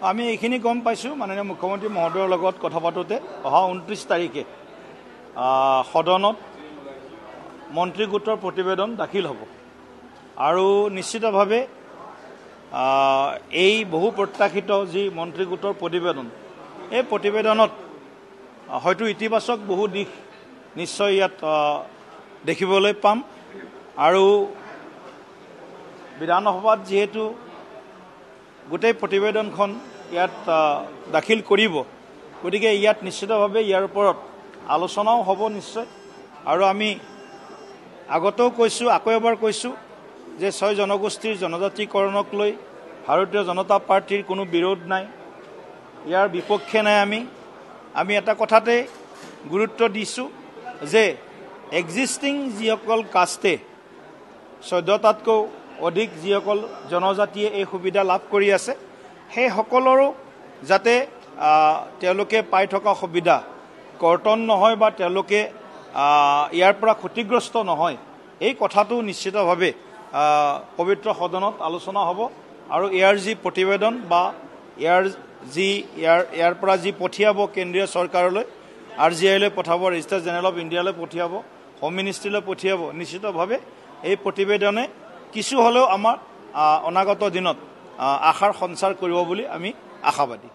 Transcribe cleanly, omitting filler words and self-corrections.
আমি এইখিনি গম পাইছোঁ মাননীয় মুখ্যমন্ত্ৰী মহোদয়ৰ লগত কথা পাতোঁতে অহা 29 তাৰিখে সদনত মন্ত্ৰী গোটৰ প্ৰতিবেদন দাখিল হ'ব আৰু নিশ্চিতভাৱে এই বহু প্ৰত্যাশিত যি মন্ত্ৰী গোটৰ প্ৰতিবেদন এই প্ৰতিবেদনত হয়তো ইতিবাচক বহু দিশ নিশ্চয় ইয়াত দেখিবলৈ পাম আৰু বিধানসভাত যেহেতু গোটেই প্ৰতিবেদনখন ইয়াত দাখিল কৰিব গতিকে ইয়াত নিশ্চিতভাৱে ইয়াৰ ওপৰত আলোচনাও হ'ব নিশ্চয় আৰু আমি আগতেও কৈছোঁ আকৌ এবাৰ কৈছোঁ যে 6 জনগোষ্ঠীৰ জনজাতিকৰণক লৈ ভাৰতীয় জনতা পাৰ্টিৰ কোনো বিৰোধ নাই ইয়াৰ বিপক্ষে নাই আমি এটা কথাতে গুৰুত্ব দিছোঁ যে এক্সিষ্টিং যিসকল কাষ্টে 14টাতকৈ অধিক যিসকল জনজাতিয়ে এই সুবিধা লাভ কৰি আছে সেই সকলৰো যাতে তেওঁলোকে পাই থকা সুবিধা কৰ্তন নহয় বা তেওঁলোকে ইয়াৰ পৰা ক্ষতিগ্ৰস্ত নহয় এই কথাটো নিশ্চিতভাৱে পবিত্ৰ সদনত আলোচনা হ'ব আৰু ইয়াৰ যি প্ৰতিবেদন বা ইয়াৰ পৰা যি পঠিয়াব কেন্দ্ৰীয় চৰকাৰলৈ RGIলৈ পঠাব ৰেজিষ্টাৰ জেনেৰেল অফ ইণ্ডিয়ালৈ পঠিয়াব হোম মিনিষ্ট্ৰীলৈ পঠিয়াব নিশ্চিতভাৱে এই প্ৰতিবেদনে কিছু হ'লেও আমাৰ অনাগত দিনত আশাৰ সঞ্চাৰ কৰিব বুলি আমি আশাবাদী